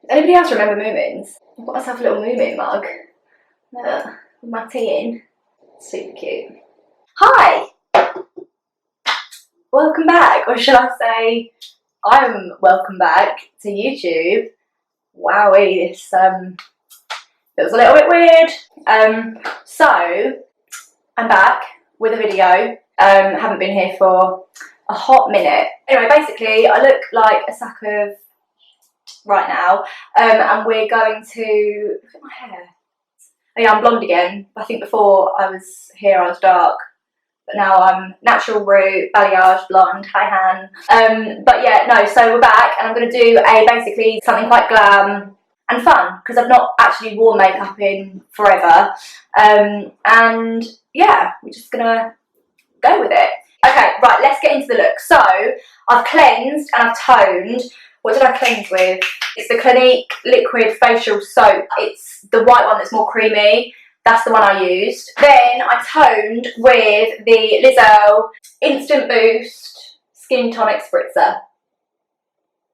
Anybody else remember Moomins? I've got myself a little Moomin mug. With my tea in. Super cute. Hi! Welcome back, or should I say, I'm welcome back to YouTube. Wowie, this feels a little bit weird. So, I'm back with a video. Haven't been here for a hot minute. Anyway, basically, I look like a sack of right now, and we're going to look at my hair. Oh yeah, I'm blonde again. I think before I was here I was dark, but now I'm natural root, balayage, blonde, hi Han. But yeah, no, so we're back and I'm going to do basically something quite glam and fun because I've not actually worn makeup in forever. And yeah, we're just going to go with it. Okay, right, let's get into the look. So I've cleansed and I've toned. What did I cleanse with? It's the Clinique Liquid Facial Soap. It's the white one that's more creamy. That's the one I used. Then I toned with the Earle Instant Boost Skin Tonic Spritzer.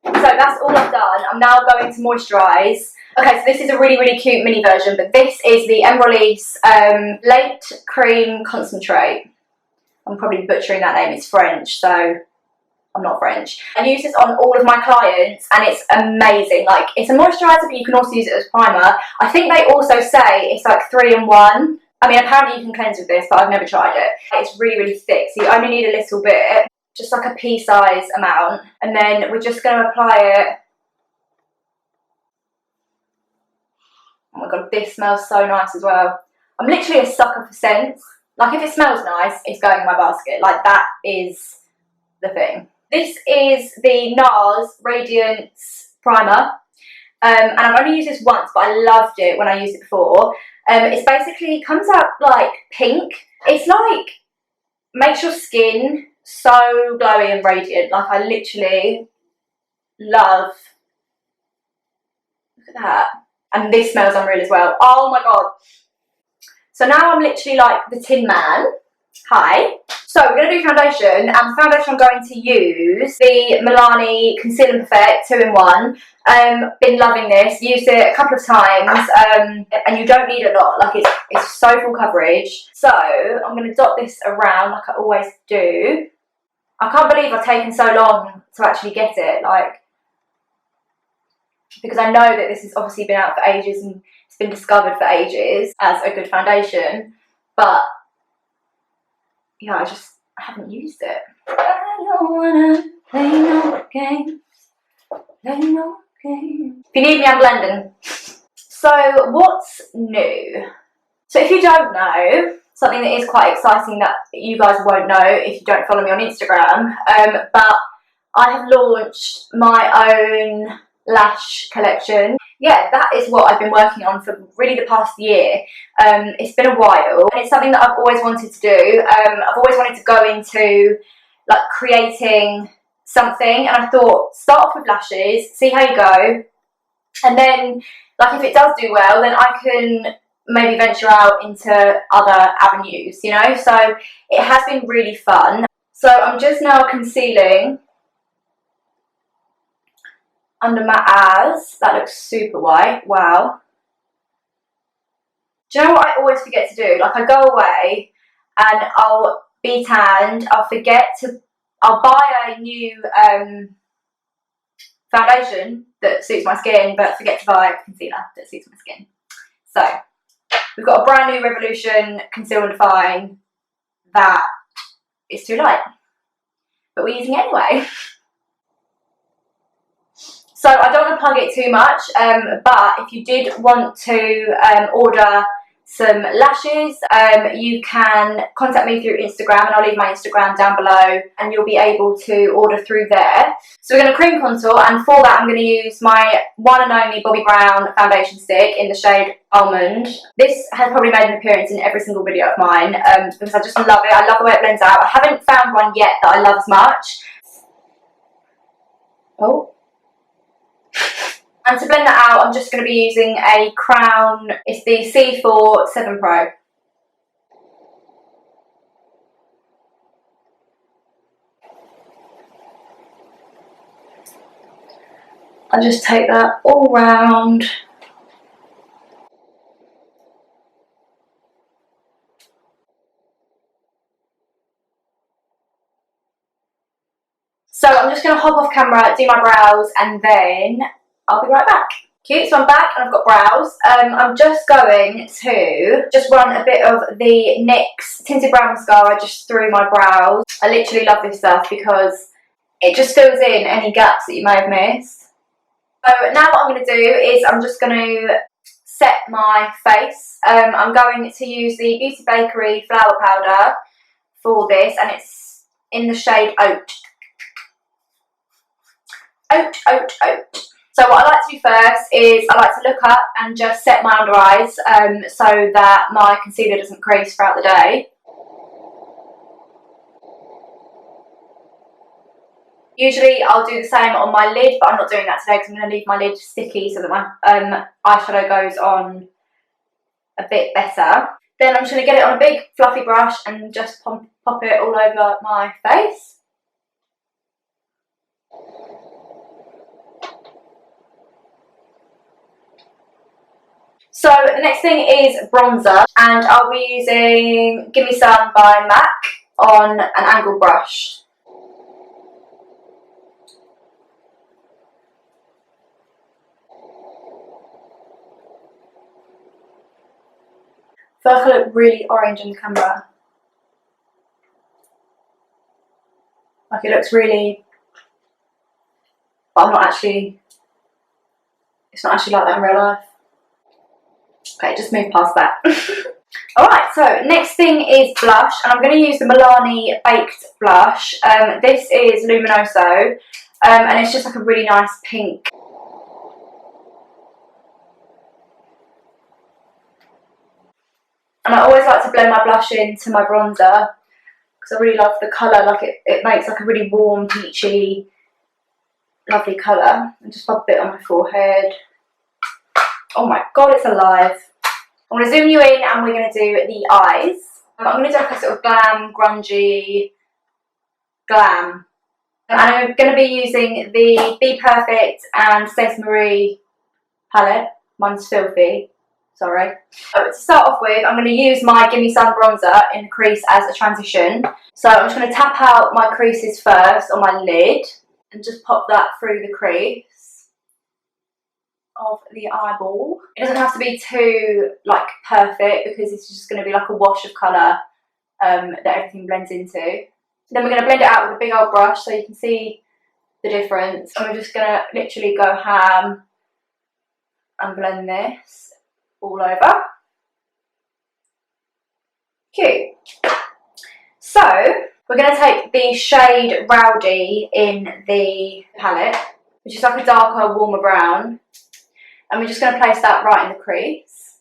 So that's all I've done. I'm now going to moisturise. Okay, so this is a really, really cute mini version, but this is the Embroylisse Lait Cream Concentrate. I'm probably butchering that name, it's French, so I'm not French. I use this on all of my clients and it's amazing. Like, it's a moisturiser, but you can also use it as primer. I think they also say it's like 3-in-1. I mean, apparently you can cleanse with this, but I've never tried it. It's really, really thick, so you only need a little bit, just like a pea-size amount. And then we're just going to apply it. Oh my god, this smells so nice as well. I'm literally a sucker for scents. Like, if it smells nice, it's going in my basket. Like, that is the thing. This is the NARS Radiance Primer. And I've only used this once, but I loved it when I used it before. It's basically, comes out like pink. It's like, makes your skin so glowy and radiant. Like, I literally love, look at that. And this smells unreal as well. Oh my god. So now I'm literally like the Tin Man. Hi. So we're going to do foundation, and the foundation I'm going to use the Milani Conceal and Perfect 2-in-1. Been loving this, used it a couple of times, and you don't need a lot, like it's so full coverage. So I'm going to dot this around like I always do. I can't believe I've taken so long to actually get it, like, because I know that this has obviously been out for ages and it's been discovered for ages as a good foundation, but yeah, I just haven't used it. I don't wanna play no games, play no games. If you need me, I'm blending. So what's new? So if you don't know, something that is quite exciting that you guys won't know if you don't follow me on Instagram, but I have launched my own lash collection. Yeah, that is what I've been working on for really the past year. It's been a while and it's something that I've always wanted to do. I've always wanted to go into like creating something, and I thought start off with lashes, see how you go, and then like if it does do well, then I can maybe venture out into other avenues, you know. So it has been really fun. So I'm just now concealing under my eyes. That looks super white. Wow. Do you know what I always forget to do? Like, I go away and I'll be tanned, I'll buy a new foundation that suits my skin, but forget to buy a concealer that suits my skin. So we've got a brand new Revolution Conceal and Define that is too light, but we're using it anyway. So I don't want to plug it too much, but if you did want to order some lashes, you can contact me through Instagram, and I'll leave my Instagram down below, and you'll be able to order through there. So we're going to cream contour, and for that I'm going to use my one and only Bobbi Brown foundation stick in the shade Almond. This has probably made an appearance in every single video of mine, because I just love it. I love the way it blends out. I haven't found one yet that I love as much. Oh. And to blend that out, I'm just going to be using a Crown, it's the C4 7 Pro. I just take that all round. So I'm just going to hop off camera, do my brows, and then I'll be right back. Cute, so I'm back and I've got brows. I'm just going to run a bit of the NYX Tinted Brow Mascara just through my brows. I literally love this stuff because it just fills in any gaps that you may have missed. So now what I'm going to do is I'm just going to set my face. I'm going to use the Beauty Bakerie Flower Powder for this, and it's in the shade Oat. Oat, oat, oat. So what I like to do first is I like to look up and just set my under eyes so that my concealer doesn't crease throughout the day. Usually I'll do the same on my lid, but I'm not doing that today because I'm going to leave my lid sticky so that my eyeshadow goes on a bit better. Then I'm just going to get it on a big fluffy brush and just pop it all over my face. So the next thing is bronzer, and I'll be using Gimme Some by MAC on an angled brush. I feel like I look really orange on the camera. Like it looks really, but I'm not actually, it's not actually like that in real life. Okay, just move past that. Alright, so next thing is blush, and I'm going to use the Milani Baked Blush. This is Luminoso, and it's just like a really nice pink. And I always like to blend my blush into my bronzer, because I really love the colour, like it makes like a really warm, peachy, lovely colour. And just pop a bit on my forehead. Oh my god, it's alive. I'm going to zoom you in and we're going to do the eyes. I'm going to do like a sort of glam, grungy glam. And I'm going to be using the Bperfect and Stacey Marie palette. Mine's filthy, sorry. So to start off with, I'm going to use my Gimme Some bronzer in the crease as a transition. So I'm just going to tap out my creases first on my lid and just pop that through the crease of the eyeball. It doesn't have to be too like perfect because it's just going to be like a wash of colour that everything blends into. Then we're going to blend it out with a big old brush so you can see the difference. And we're just going to literally go ham and blend this all over. Cute. So we're going to take the shade Rowdy in the palette, which is like a darker, warmer brown. And we're just going to place that right in the crease.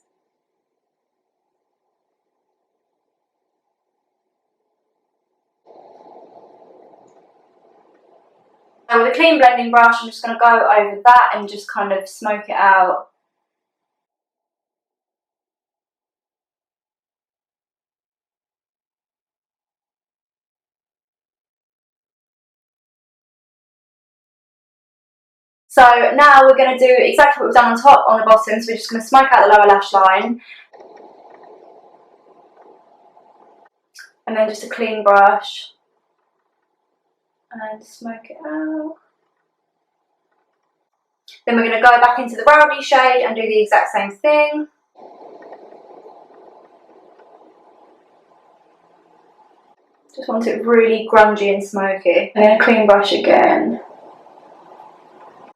And with a clean blending brush, I'm just going to go over that and just kind of smoke it out. So now we're going to do exactly what we've done on top, on the bottom. So we're just going to smoke out the lower lash line. And then just a clean brush. And smoke it out. Then we're going to go back into the Rowdy shade and do the exact same thing. Just want it really grungy and smoky. And then a clean brush again.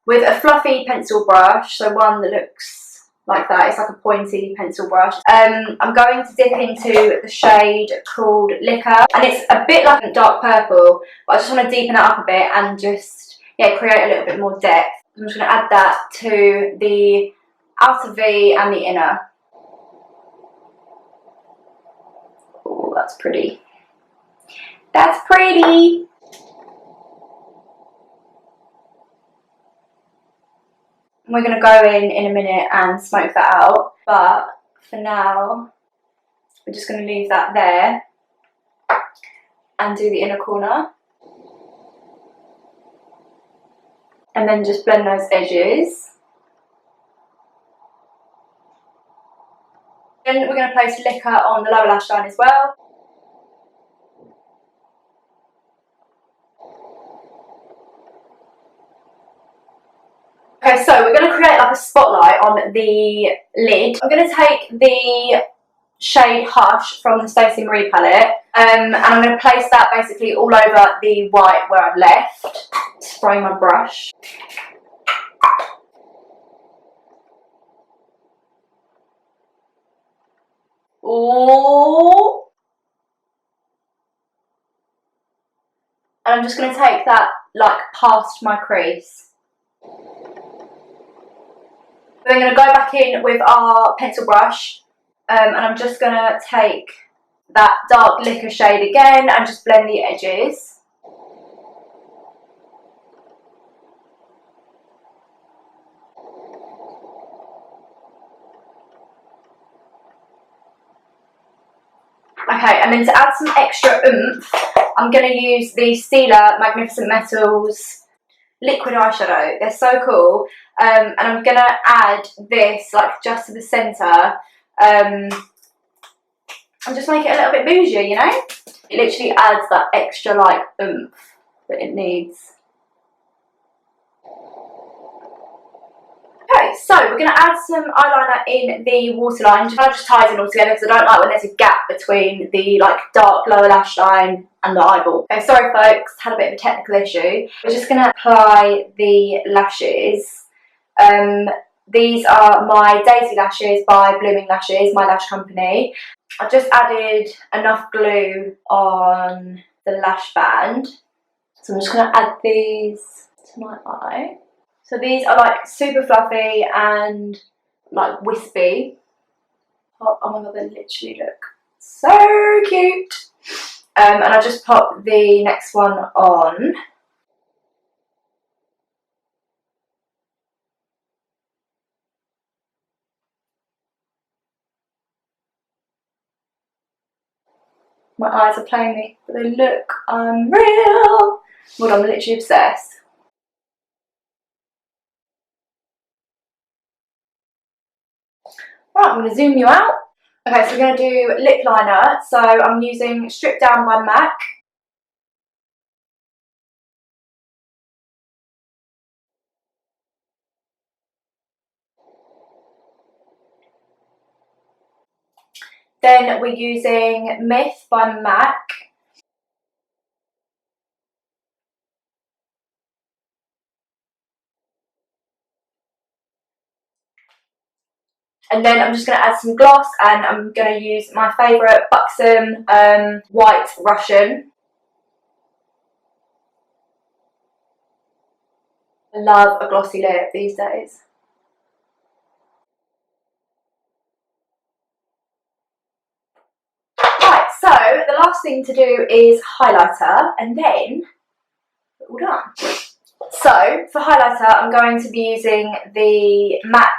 With a fluffy pencil brush, so one that looks like that, it's like a pointy pencil brush. I'm going to dip into the shade called Liquor, and it's a bit like a dark purple, but I just want to deepen it up a bit and just, yeah, create a little bit more depth. I'm just going to add that to the outer V and the inner. Oh, that's pretty. That's pretty! We're going to go in a minute and smoke that out, but for now we're just going to leave that there and do the inner corner. And then just blend those edges. Then we're going to place liquor on the lower lash line as well. Okay, so we're going to create like a spotlight on the lid. I'm going to take the shade Hush from the Stacey Marie palette, and I'm going to place that basically all over the white where I've left. Spray my brush. Ooh. And I'm just going to take that like past my crease. We're going to go back in with our pencil brush, and I'm just going to take that dark liquor shade again and just blend the edges. Okay, and then to add some extra oomph, I'm going to use the Stila Magnificent Metals liquid eyeshadow. They're so cool. And I'm going to add this like just to the centre. And just make it a little bit bougie, you know? It literally adds that extra like oomph that it needs. Okay, so we're going to add some eyeliner in the waterline. It just ties in all together because I don't like when there's a gap between the like dark lower lash line and the eyeball. Okay, sorry folks, had a bit of a technical issue. We're just going to apply the lashes. These are my Daisy lashes by Blooming Lashes, my lash company. I've just added enough glue on the lash band. So I'm just going to add these to my eye. So these are like super fluffy and like wispy. Oh my god, they literally look so cute. And I just pop the next one on. My eyes are playing me, but they look unreal. Well, I'm literally obsessed. Right, I'm going to zoom you out. Okay, so we're going to do lip liner. So I'm using Stripdown by MAC. Then we're using Myth by MAC. And then I'm just going to add some gloss, and I'm going to use my favourite Buxom White Russian. I love a glossy lip these days. Right, so the last thing to do is highlighter, and then we're all done. So for highlighter, I'm going to be using the MAC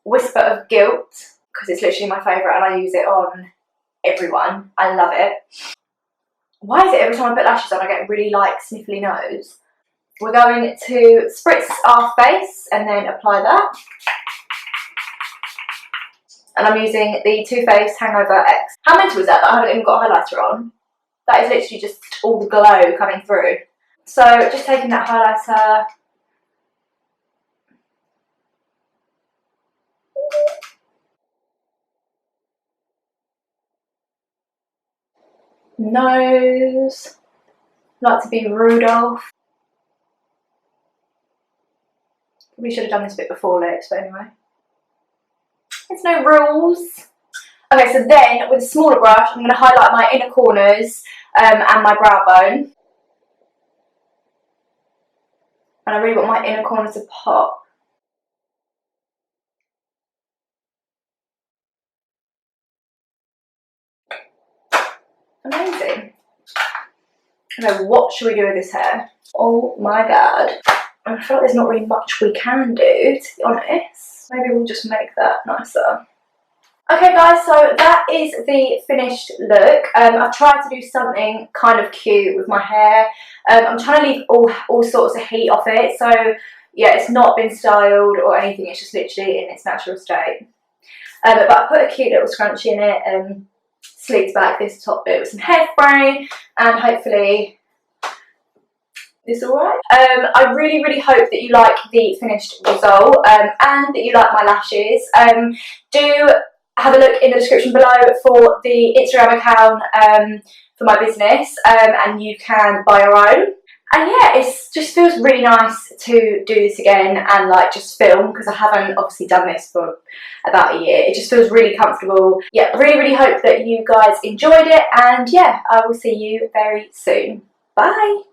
Whisper of Guilt, because it's literally my favourite and I use it on everyone. I love it. Why is it every time I put lashes on I get really like sniffly nose? We're going to spritz our face and then apply that. And I'm using the Too Faced Hangover X. How mental is that I haven't even got a highlighter on? That is literally just all the glow coming through. So just taking that highlighter. Nose. Like to be Rudolph. Probably should have done this bit before lips, but anyway. There's no rules. Okay, so then with a smaller brush, I'm going to highlight my inner corners and my brow bone. And I really want my inner corner to pop. Amazing. Okay, what should we do with this hair? Oh my god. I feel like there's not really much we can do, to be honest. Maybe we'll just make that nicer. Okay guys, so that is the finished look. I've tried to do something kind of cute with my hair. I'm trying to leave all sorts of heat off it. So yeah, it's not been styled or anything, it's just literally in its natural state. But I put a cute little scrunchie in it, sleeked back this top bit with some hairspray, and hopefully it's alright. I really, really hope that you like the finished result, and that you like my lashes. Do have a look in the description below for the Instagram account for my business, and you can buy your own. And yeah, it just feels really nice to do this again and like just film, because I haven't obviously done this for about a year. It just feels really comfortable. Yeah, really, really hope that you guys enjoyed it, and yeah, I will see you very soon. Bye!